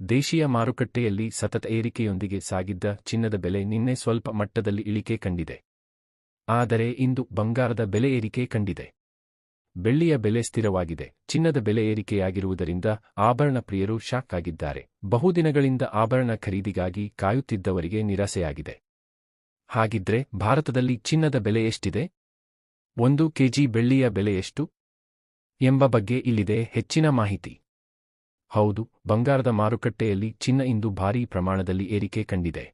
ದೇಶೀಯ ಮಾರುಕಟ್ಟೆಯಲ್ಲಿ ಸತತ ಏರಿಕೆಯೊಂದಿಗೆ ಸಾಗಿದ್ದ ಚಿನ್ನದ ಬೆಲೆ ನಿನ್ನೆ ಸ್ವಲ್ಪ ಮಟ್ಟದಲ್ಲಿ ಇಳಿಕೆ ಕಂಡಿದೆ. ಆದರೆ ಇಂದು ಬಂಗಾರದ ಬೆಲೆ ಏರಿಕೆ ಕಂಡಿದೆ. ಬೆಳ್ಳಿಯ ಬೆಲೆ ಸ್ಥಿರವಾಗಿದೆ. ಚಿನ್ನದ ಬೆಲೆ ಏರಿಕೆಯಾಗಿರುವುದರಿಂದ ಆಭರಣ ಪ್ರಿಯರು ಶಾಕ್ ಆಗಿದ್ದಾರೆ. ಬಹುದಿನಗಳಿಂದ ಆಭರಣ ಖರೀದಿಗಾಗಿ ಕಾಯುತ್ತಿದ್ದವರಿಗೆ ನಿರಾಸೆಯಾಗಿದೆ. ಹಾಗಿದ್ರೆ ಭಾರತದಲ್ಲಿ ಚಿನ್ನದ ಬೆಲೆ ಎಷ್ಟಿದೆ? 1 ಕೆಜಿ ಬೆಳ್ಳಿಯ ಬೆಲೆ ಎಷ್ಟು ಎಂಬ ಬಗ್ಗೆ ಇಲ್ಲಿದೆ ಹೆಚ್ಚಿನ ಮಾಹಿತಿ. ಹೌದು, ಬಂಗಾರದ ಮಾರುಕಟ್ಟೆಯಲ್ಲಿ ಚಿನ್ನ ಇಂದು ಭಾರೀ ಪ್ರಮಾಣದಲ್ಲಿ ಏರಿಕೆ ಕಂಡಿದೆ.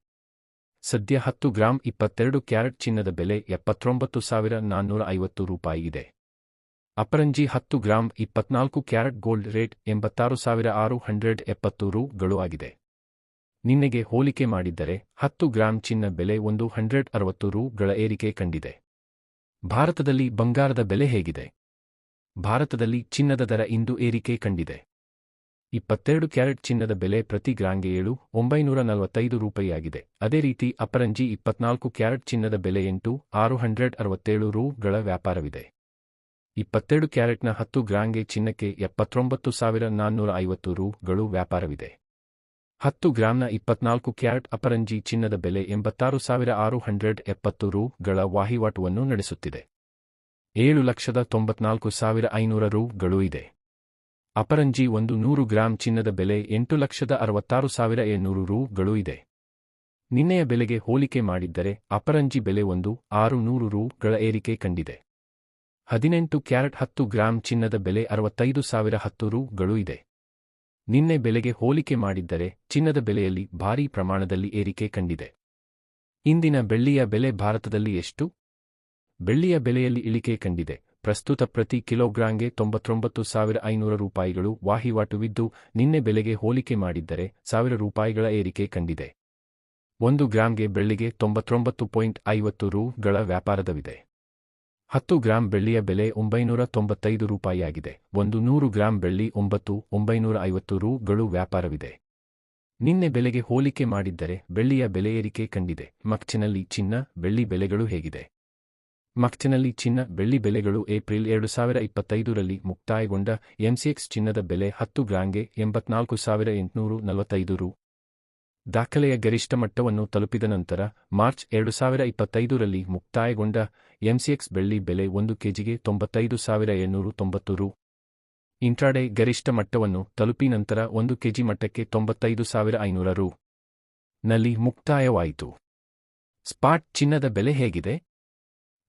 ಸದ್ಯ 10 ಗ್ರಾಂ 22 ಕ್ಯಾರೆಟ್ ಚಿನ್ನದ ಬೆಲೆ 79,450 ರೂಪಾಯಿ ಇದೆ. ಅಪರಂಜಿ 10 ಗ್ರಾಂ 24 ಕ್ಯಾರೆಟ್ ಗೋಲ್ಡ್ ರೇಟ್ 86,670 ರೂ ಆಗಿದೆ. ನಿನ್ನೆಗೆ ಹೋಲಿಕೆ ಮಾಡಿದ್ದರೆ 10 ಗ್ರಾಂ ಚಿನ್ನ ಬೆಲೆ 160 ರೂ ಏರಿಕೆ ಕಂಡಿದೆ. ಭಾರತದಲ್ಲಿ ಬಂಗಾರದ ಬೆಲೆ ಹೇಗಿದೆ? ಭಾರತದಲ್ಲಿ ಚಿನ್ನದ ದರ ಇಂದು ಏರಿಕೆ ಕಂಡಿದೆ. 22 ಕ್ಯಾರೆಟ್ ಚಿನ್ನದ ಬೆಲೆ ಪ್ರತಿ ಗ್ರಾಂಗೆ 7,945 ರೂಪಾಯಿಯಾಗಿದೆ. ಅದೇ ರೀತಿ ಅಪರಂಜಿ 24 ಕ್ಯಾರೆಟ್ ಚಿನ್ನದ ಬೆಲೆ 8,667 ರೂ ವ್ಯಾಪಾರವಿದೆ. 22 ಕ್ಯಾರೆಟ್ನ 10 ಗ್ರಾಂಗೆ ಚಿನ್ನಕ್ಕೆ 79,450 ರೂ ವ್ಯಾಪಾರವಿದೆ. 10 ಗ್ರಾಂನ 24 ಕ್ಯಾರೆಟ್ ಅಪರಂಜಿ ಚಿನ್ನದ ಬೆಲೆ 86,670 ರೂ ವಹಿವಾಟುವನ್ನು ನಡೆಸುತ್ತಿದೆ. 7,94,500 ರೂ ಇದೆ. ಅಪರಂಜಿ 100 ಗ್ರಾಂ ಚಿನ್ನದ ಬೆಲೆ 8,66,700 ರೂ ಇದೆ. ನಿನ್ನೆಯ ಬೆಲೆಗೆ ಹೋಲಿಕೆ ಮಾಡಿದ್ದರೆ ಅಪರಂಜಿ ಬೆಲೆ 1,600 ರೂ ಏರಿಕೆ ಕಂಡಿದೆ. 18 ಕ್ಯಾರೆಟ್ 10 ಗ್ರಾಂ ಚಿನ್ನದ ಬೆಲೆ 65,010 ರೂ ಇದೆ. ನಿನ್ನೆ ಬೆಲೆಗೆ ಹೋಲಿಕೆ ಮಾಡಿದ್ದರೆ ಚಿನ್ನದ ಬೆಲೆಯಲ್ಲಿ ಭಾರೀ ಪ್ರಮಾಣದಲ್ಲಿ ಏರಿಕೆ ಕಂಡಿದೆ. ಇಂದಿನ ಬೆಳ್ಳಿಯ ಬೆಲೆ ಭಾರತದಲ್ಲಿ ಎಷ್ಟು? ಬೆಳ್ಳಿಯ ಬೆಲೆಯಲ್ಲಿ ಇಳಿಕೆ ಕಂಡಿದೆ. ಪ್ರಸ್ತುತ ಪ್ರತಿ ಕಿಲೋಗ್ರಾಂಗೆ 99,500 ರೂಪಾಯಿಗಳು ವಹಿವಾಟುವಿದ್ದು, ನಿನ್ನೆ ಬೆಲೆಗೆ ಹೋಲಿಕೆ ಮಾಡಿದ್ದರೆ 1,000 ರೂಪಾಯಿಗಳ ಏರಿಕೆ ಕಂಡಿದೆ. 1 ಗ್ರಾಂಗೆ ಬೆಳ್ಳಿಗೆ 99.50 ರೂ ವ್ಯಾಪಾರದವಿದೆ. 10 ಗ್ರಾಂ ಬೆಳ್ಳಿಯ ಬೆಲೆ 995 ರೂಪಾಯಿಯಾಗಿದೆ. 100 ಗ್ರಾಂ ಬೆಳ್ಳಿ 9,950 ರೂ ವ್ಯಾಪಾರವಿದೆ. ನಿನ್ನೆ ಬೆಲೆಗೆ ಹೋಲಿಕೆ ಮಾಡಿದ್ದರೆ ಬೆಳ್ಳಿಯ ಬೆಲೆ ಏರಿಕೆ ಕಂಡಿದೆ. ಮಕ್ಚಿನಲ್ಲಿ ಚಿನ್ನ, ಬೆಳ್ಳಿ ಬೆಲೆಗಳು ಹೇಗಿದೆ? ಮಕ್ಚಿನಲ್ಲಿ ಚಿನ್ನ, ಬೆಳ್ಳಿ ಬೆಲೆಗಳು ಏಪ್ರಿಲ್ 2025ರಲ್ಲಿ ಮುಕ್ತಾಯಗೊಂಡ ಎಂಸಿಎಕ್ಸ್ ಚಿನ್ನದ ಬೆಲೆ 10 ಗ್ರಾಂಗೆ 84,845 ರೂ. ದಾಖಲೆಯ ಗರಿಷ್ಠ ಮಟ್ಟವನ್ನು ತಲುಪಿದ ನಂತರ ಮಾರ್ಚ್ 2025ರಲ್ಲಿ ಮುಕ್ತಾಯಗೊಂಡ ಎಂಸಿಎಕ್ಸ್ ಬೆಳ್ಳಿ ಬೆಲೆ 1 ಕೆಜಿಗೆ 95,790 ರೂ. ಇಂಟ್ರಾಡೇ ಗರಿಷ್ಠ ಮಟ್ಟವನ್ನು ತಲುಪಿ ನಂತರ 1 ಕೆಜಿ ಮಟ್ಟಕ್ಕೆ 95,500 ರೂ. ನಲ್ಲಿ ಮುಕ್ತಾಯವಾಯಿತು. ಸ್ಪಾಟ್ ಚಿನ್ನದ ಬೆಲೆ ಹೇಗಿದೆ?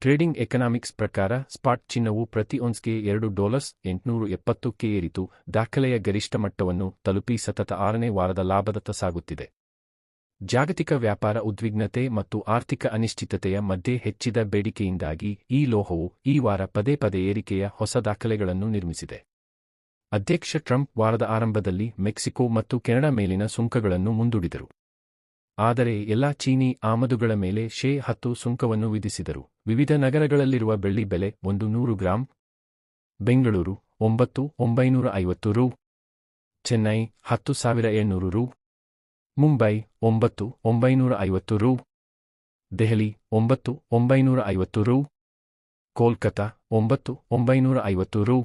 ಟ್ರೇಡಿಂಗ್ ಎಕನಾಮಿಕ್ಸ್ ಪ್ರಕಾರ ಸ್ಪಾಟ್ ಚಿನ್ನವು ಪ್ರತಿ ಔನ್ಸ್ಗೆ $870ಕ್ಕೆ ಏರಿತು. ದಾಖಲೆಯ ಗರಿಷ್ಠ ಮಟ್ಟವನ್ನು ತಲುಪಿ ಸತತ 6ನೇ ವಾರದ ಲಾಭದತ್ತ ಸಾಗುತ್ತಿದೆ. ಜಾಗತಿಕ ವ್ಯಾಪಾರ ಉದ್ವಿಗ್ನತೆ ಮತ್ತು ಆರ್ಥಿಕ ಅನಿಶ್ಚಿತತೆಯ ಮಧ್ಯೆ ಹೆಚ್ಚಿದ ಬೇಡಿಕೆಯಿಂದಾಗಿ ಈ ಲೋಹವು ಈ ವಾರ ಪದೇ ಪದೇ ಏರಿಕೆಯ ಹೊಸ ದಾಖಲೆಗಳನ್ನು ನಿರ್ಮಿಸಿದೆ. ಅಧ್ಯಕ್ಷ ಟ್ರಂಪ್ ವಾರದ ಆರಂಭದಲ್ಲಿ ಮೆಕ್ಸಿಕೋ ಮತ್ತು ಕೆನಡಾ ಮೇಲಿನ ಸುಂಕಗಳನ್ನು ಮುಂದೂಡಿದರು. ಆದರೆ ಎಲ್ಲಾ ಚೀನೀ ಆಮದುಗಳ ಮೇಲೆ 10% ಸುಂಕವನ್ನು ವಿಧಿಸಿದರು. ವಿವಿಧ ನಗರಗಳಲ್ಲಿರುವ ಬೆಳ್ಳಿ ಬೆಲೆ 100 ಗ್ರಾಂ: ಬೆಂಗಳೂರು 9,950 ರೂ, ಚೆನ್ನೈ 10,700 ರೂ, ಮುಂಬೈ 9,950 ರೂ, ದೆಹಲಿ 9,950 ರೂ, ಕೋಲ್ಕತಾ 9,950 ರೂ,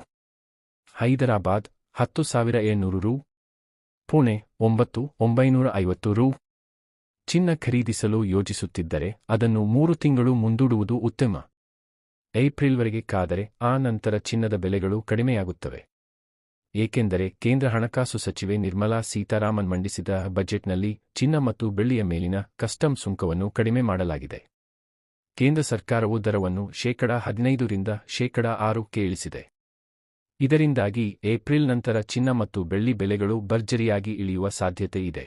ಹೈದರಾಬಾದ್ 10,700 ರೂ, ಪುಣೆ 9,950 ರೂ. ಚಿನ್ನ ಖರೀದಿಸಲು ಯೋಜಿಸುತ್ತಿದ್ದರೆ ಅದನ್ನು 3 ತಿಂಗಳು ಮುಂದೂಡುವುದು ಉತ್ತಮ. ಏಪ್ರಿಲ್ವರೆಗೆ ಕಾದರೆ ಆ ನಂತರ ಚಿನ್ನದ ಬೆಲೆಗಳು ಕಡಿಮೆಯಾಗುತ್ತವೆ. ಏಕೆಂದರೆ ಕೇಂದ್ರ ಹಣಕಾಸು ಸಚಿವೆ ನಿರ್ಮಲಾ ಸೀತಾರಾಮನ್ ಮಂಡಿಸಿದ ಬಜೆಟ್ನಲ್ಲಿ ಚಿನ್ನ ಮತ್ತು ಬೆಳ್ಳಿಯ ಮೇಲಿನ ಕಸ್ಟಮ್ ಸುಂಕವನ್ನು ಕಡಿಮೆ ಮಾಡಲಾಗಿದೆ. ಕೇಂದ್ರ ಸರ್ಕಾರವು ದರವನ್ನು 15% 6%ಕ್ಕೆ ಇಳಿಸಿದೆ. ಇದರಿಂದಾಗಿ ಏಪ್ರಿಲ್ ನಂತರ ಚಿನ್ನ ಮತ್ತು ಬೆಳ್ಳಿ ಬೆಲೆಗಳು ಭರ್ಜರಿಯಾಗಿ ಇಳಿಯುವ ಸಾಧ್ಯತೆ ಇದೆ.